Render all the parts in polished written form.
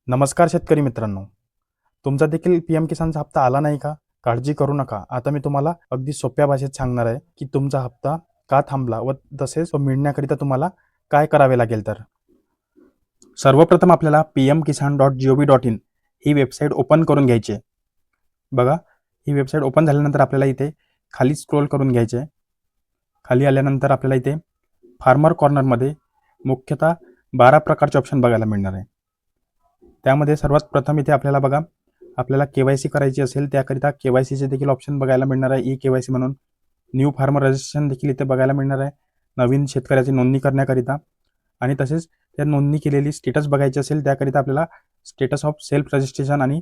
नमस्कार शेतकरी मित्रांनो. तुमचा देखील पी-एम किसानचा हप्ता आला नाही का? काळजी करू नका. आता मी तुम्हाला अगदी सोप्या भाषेत सांगणार आहे, की तुमचा हप्ता का थांबला व तसेच तो मिळण्याकरिता तुम्हाला काय करावे लागेल तर. सर्वप्रथम आपल्याला pmkisan.gov.in ही वेबसाईट ओपन करून घ्यायची आहे. बघा, ही वेबसाईट ओपन झाल्यानंतर आपल्याला इथे खाली स्क्रोल करून घ्यायचे आहे. खाली आल्यानंतर आपल्याला इथे फार्मर कॉर्नरमध्ये मुख्यतः 12 प्रकारचे ऑप्शन बघायला मिळणार आहे. त्यामध्ये सर्वात प्रथम इथे आपल्याला बघा, आपल्याला KYC करायची असेल त्याकरिता KYCचे देखील ऑप्शन बघायला मिळणार आहे. KYC म्हणून न्यू फार्मर रजिस्ट्रेशन देखील इथे बघायला मिळणार आहे. नवीन शेतकऱ्याची नोंदणी करण्याकरिता आणि तसेच त्या नोंदणी केलेली स्टेटस बघायची असेल त्याकरिता आपल्याला स्टेटस ऑफ सेल्फ रजिस्ट्रेशन आणि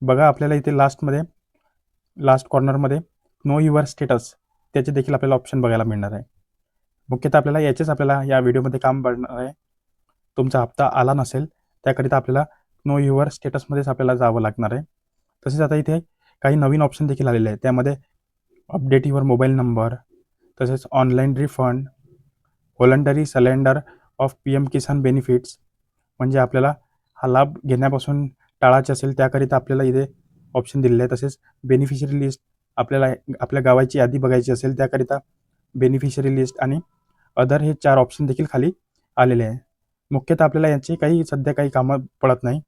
बघा आपल्याला इथे लास्ट कॉर्नरमध्ये नो युअर स्टेटस त्याचे देखील आपल्याला ऑप्शन बघायला मिळणार आहे. मुख्यतः आपल्याला या व्हिडिओमध्ये काम पडणार आहे. तुमचा हप्ता आला नसेल त्याकरिता आपल्याला नो युअर स्टेटसमध्येच आपल्याला जावं लागणार आहे. तसेच आता इथे काही नवीन ऑप्शन देखील आलेले आहेत. त्यामध्ये अपडेट युअर मोबाईल नंबर, तसेच online refund, voluntary cylinder of PM Kisan benefits, म्हणजे आपल्याला हा लाभ घेण्यापासून टाळायचे असेल त्याकरिता आपल्याला इथे ऑप्शन दिलेले आहे. तसेच बेनिफिशरी लिस्ट, आपल्याला आपल्या गावाची यादी बघायची असेल त्याकरिता बेनिफिशरी लिस्ट आणि अदर हे 4 ऑप्शन देखील खाली आलेले आहे. मुख्यतः आपल्याला यांची सध्या काही कामं पडत नाही,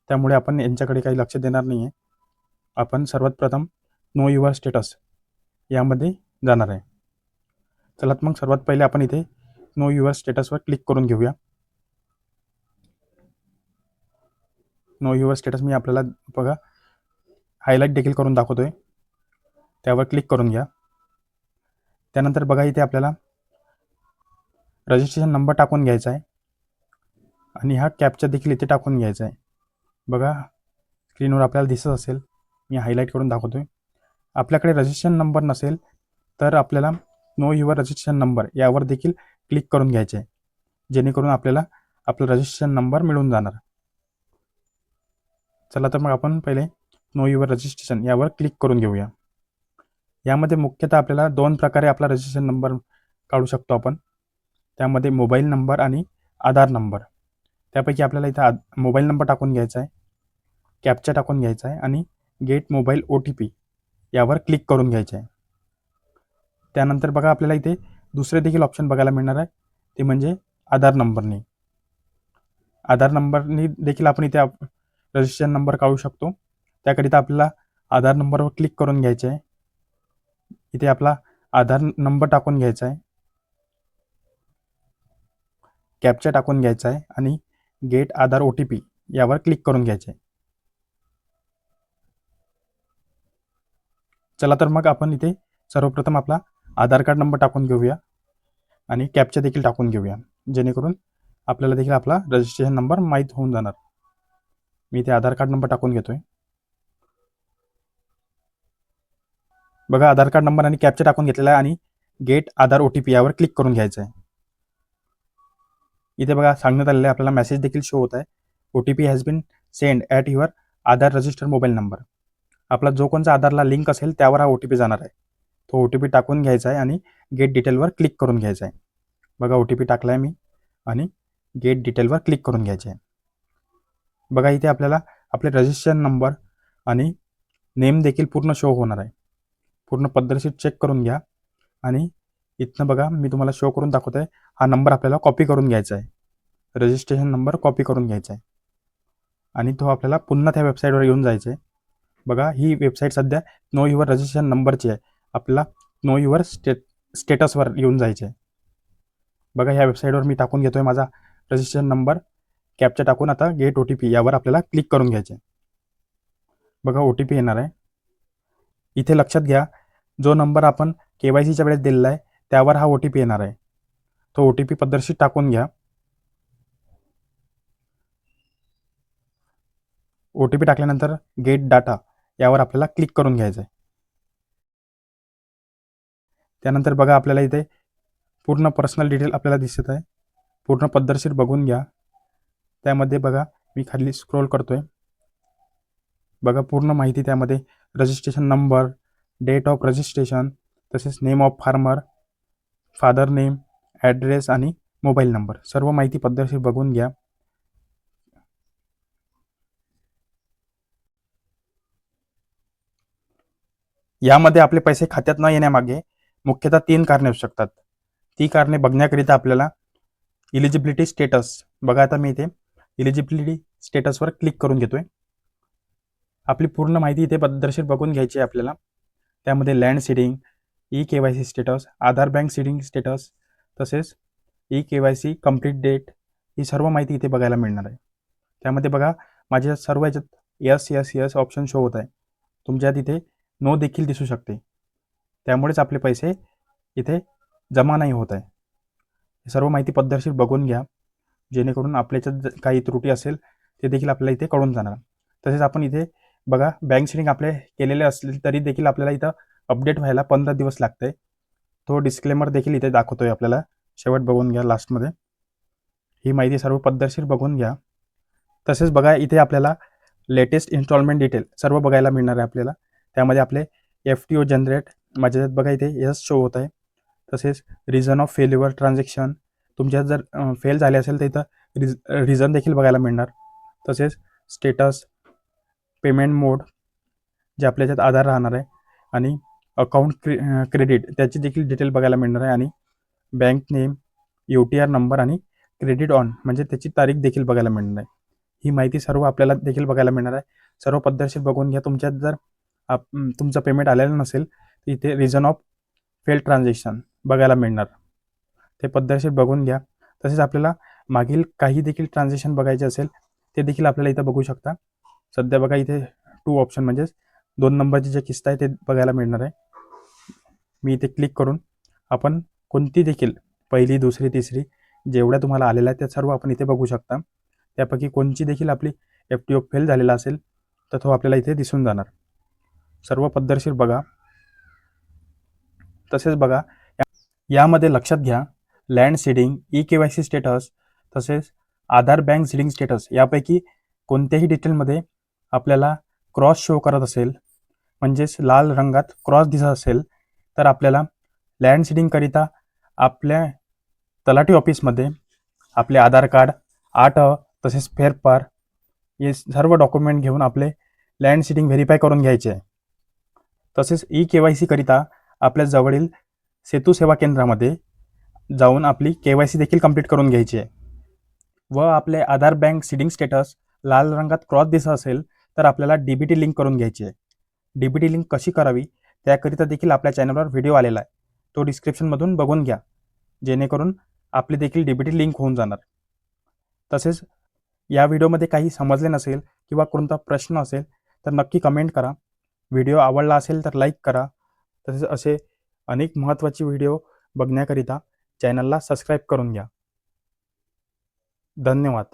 त्यामुळे आपण यांच्याकडे काही लक्ष देणार नाही आहे. आपण सर्वात प्रथम नो युअर स्टेटस यामध्ये जाणार आहे. चला मग सर्वात पहिले आपण इथे नो युअर स्टेटसवर क्लिक करून घेऊया. नो युअर स्टेटस मी आपल्याला बघा हायलाईट देखील करून दाखवतोय. त्यावर क्लिक करून घ्या. त्यानंतर बघा इथे आपल्याला रजिस्ट्रेशन नंबर टाकून घ्यायचा आहे आणि हा कॅप्चा देखील इथे टाकून घ्यायचा आहे. बघा स्क्रीनवर आपल्याला दिसत असेल, मी हायलाईट करून दाखवतोय. आपल्याकडे रजिस्ट्रेशन नंबर नसेल तर आपल्याला नो युअर रजिस्ट्रेशन नंबर यावर देखील क्लिक करून घ्यायचे आहे, जेणेकरून आपल्याला आपला रजिस्ट्रेशन नंबर मिळून जाणार. चला तर मग आपण पहिले नो युअर रजिस्ट्रेशन यावर क्लिक करून घेऊया. यामध्ये मुख्यतः आपल्याला 2 प्रकारे आपला रजिस्ट्रेशन नंबर काढू शकतो आपण. त्यामध्ये मोबाईल नंबर आणि आधार नंबर. त्यापैकी आपल्याला इथं मोबाईल नंबर टाकून घ्यायचा आहे, कॅप्चा टाकून घ्यायचा आहे आणि गेट मोबाईल OTP यावर क्लिक करून घ्यायचे आहे. त्यानंतर बघा आपल्याला इथे दुसरे देखील ऑप्शन बघायला मिळणार आहे, ते म्हणजे आधार नंबरनी देखील आपण इथे रजिस्ट्रेशन नंबर काढू शकतो. त्याकरिता आपल्याला आधार नंबरवर क्लिक करून घ्यायचे आहे. इथे आपला आधार नंबर टाकून घ्यायचा आहे, कॅप्चा टाकून घ्यायचा आहे आणि गेट आधार OTP यावर क्लिक करून घ्यायचे आहे. चला तर मग आपण इथे सर्वप्रथम आपला आधार कार्ड नंबर टाकून घेऊया आणि कॅप्चा देखील टाकून घेऊया, जेणेकरून आपल्याला देखील आपला रजिस्ट्रेशन नंबर माहीत होऊन जाणार. मी इथे आधार कार्ड नंबर टाकून घेतोय. बघा आधार कार्ड नंबर आणि कॅप्चा टाकून घेतलेला आहे आणि गेट आधार OTP यावर क्लिक करून घ्यायचं आहे. इथे बघा सांगण्यात आलेलं आहे, आपल्याला मेसेज देखील शो होत आहे, OTP has been sent at your Aadhaar register mobile number. आपला जो कोणता आधारला लिंक असेल त्यावर हा OTP जाणार आहे. तो OTP टाकून घ्यायचा आहे आणि गेट डिटेलवर क्लिक करून घ्यायचा आहे. बघा OTP टाकला आहे मी आणि गेट डिटेलवर क्लिक करून घ्यायचे आहे. बघा इथे आपल्याला आपले रजिस्ट्रेशन नंबर आणि नेम देखील पूर्ण शो होणार आहे. पूर्ण पद्धतशीर चेक करून घ्या आणि इथनं बघा मी तुम्हाला शो करून दाखवत आहे. हा नंबर आपल्याला कॉपी करून घ्यायचा आहे, रजिस्ट्रेशन नंबर कॉपी करून घ्यायचा आहे आणि तो आपल्याला पुन्हा त्या वेबसाईटवर येऊन जायचं आहे. बघा ही वेबसाईट सध्या नो युअर रजिस्ट्रेशन नंबरची आहे. आपल्याला नो युअर स्टेटसवर येऊन जायचे आहे. बघा ह्या वेबसाईटवर मी टाकून घेतोय माझा रजिस्ट्रेशन नंबर, कॅप्चा टाकून आता गेट OTP यावर आपल्याला क्लिक करून घ्यायचे आहे. बघा OTP येणार आहे. इथे लक्षात घ्या, जो नंबर आपण KYCच्या वेळेस दिलेला आहे त्यावर हा OTP येणार आहे. तो OTP पद्धतशीर टाकून घ्या. OTP टाकल्यानंतर गेट डाटा यावर आपल्याला क्लिक करून घ्यायचं आहे. त्यानंतर बघा आपल्याला इथे पूर्ण पर्सनल डिटेल आपल्याला दिसत आहे. पूर्ण पद्धतशीर बघून घ्या. त्यामध्ये बघा मी खाली स्क्रोल करतोय. बघा पूर्ण माहिती त्यामध्ये registration number, date of registration, तसेच name of farmer, father name, address आणि मोबाईल नंबर, सर्व माहिती पद्धतशीर बघून घ्या. यामध्ये आपले पैसे खात्यात न येण्यामागे मुख्यतः 3 कारणे असू शकतात. ती कारणे बघण्याकरिता आपल्याला इलिजिबिलिटी स्टेटस बघा, आता मी इथे इलिजिबिलिटी स्टेटसवर क्लिक करून घेतोय. आपली पूर्ण माहिती इथे पद्धतशीर बघून घ्यायची आहे आपल्याला. त्यामध्ये लँड सीडिंग, KYC स्टेटस, आधार बँक सीडिंग स्टेटस, तसेच KYC कंप्लीट डेट, ही सर्व माहिती इथे बघायला मिळणार आहे. त्यामध्ये बघा, माझ्या सर्व याच्यात यस ऑप्शन शो होत आहे. तुमच्यात इथे नो देखील दिसू शकते. त्यामुळेच आपले पैसे इथे जमा नाही होत आहे. ही सर्व माहिती पद्धतशीर बघून घ्या, जेणेकरून आपल्याच्यात काही त्रुटी असेल ते देखील आपल्याला इथे कळून जाणार. तसेच आपण इथे बघा, बँक सीडिंग आपले केलेले असले तरी देखील आपल्याला इथं अपडेट व्हायला 15 दिवस लागते. तो डिस्क्लेमर देखील इथे दाखवतोय आपल्याला. शेवट बघून घ्या, लास्टमध्ये ही माहिती सर्व पद्धतशीर बघून घ्या. तसेच बघा, इथे आपल्याला लेटेस्ट इन्स्टॉलमेंट डिटेल सर्व बघायला मिळणार आहे आपल्याला. त्यामध्ये आपले FTO जनरेट माझ्यात बघा इथे यस शो होत आहे. तसेच रिझन ऑफ फेल्युअर ट्रान्झॅक्शन, तुमच्यात जर फेल झाले असेल तर इथं रिझन देखील बघायला मिळणार. तसेच स्टेटस, पेमेंट मोड जे आपल्याच्यात आधार राहणार आहे, आणि अकाउंट क्रेडिट त्याची देखील डिटेल बघायला मिळणार आहे, आणि बँक नेम, UTR नंबर आणि क्रेडिट ऑन म्हणजे त्याची तारीख देखील बघायला मिळणार आहे. ही माहिती सर्व आपल्याला देखील बघायला मिळणार आहे. सर्व पद्धतशीर बघून घ्या. तुमच्यात जर तुमचं पेमेंट आलेलं नसेल तर इथे रिझन ऑफ फेल ट्रान्झॅक्शन बघायला मिळणार. ते पद्धतशीर बघून घ्या. तसेच आपल्याला मागील काही देखील ट्रान्झॅक्शन बघायचे असेल ते देखील आपल्याला इथं बघू शकता. सध्या बघा इथे 2 ऑप्शन म्हणजेच 2 नंबरची जे किस्त आहे ते बघायला मिळणार आहे. मी इथे क्लिक करून आपण कोणती देखील पहिली, दुसरी, तिसरी जेवढ्या तुम्हाला आलेल्या आहेत त्या सर्व आपण इथे बघू शकता. त्यापैकी कोणची देखील आपली FTO फेल झालेला असेल तर तो आपल्याला इथे दिसून जाणार. सर्व पद्धतशीर बघा. तसेच बघा, यामध्ये लक्षात घ्या, लँड सीडिंग, KYC स्टेटस, तसेच आधार बँक सीडिंग स्टेटस यापैकी कोणत्याही डिटेलमध्ये आपल्याला क्रॉस शो करत असेल, म्हणजेच लाल रंगात क्रॉस दिसत असेल, तर आपल्याला लँड सीडिंगकरिता आपल्या तलाठी ऑफिसमध्ये आपले आधार कार्ड, 8 तसेच फेरफार हे सर्व डॉक्युमेंट घेऊन आपले लँड सीडिंग व्हेरीफाय करून घ्यायचे आहे. तसेच KYC करिता आपल्या जवळील सेतू सेवा केंद्रामध्ये जाऊन आपली KYC देखील कंप्लीट करून घ्यायची आहे. व आपले आधार बँक सीडिंग स्टेटस लाल रंगात क्रॉस दिसत असेल तर आपल्याला DBT लिंक करून घ्यायची आहे. DBT लिंक कशी करावी त्याकरिता देखील आपल्या चॅनलवर व्हिडिओ आलेला आहे, तो डिस्क्रिप्शनमधून बघून घ्या, जेणेकरून आपली देखील DBT लिंक होऊन जाणार. तसेच या व्हिडिओमध्ये काही समजले नसेल किंवा कोणता प्रश्न असेल तर नक्की कमेंट करा. व्हिडिओ आवडला असेल तर लाईक करा. तसेच असे अनेक महत्त्वाचे व्हिडिओ बघण्याकरिता चॅनलला सबस्क्राईब करून घ्या. धन्यवाद.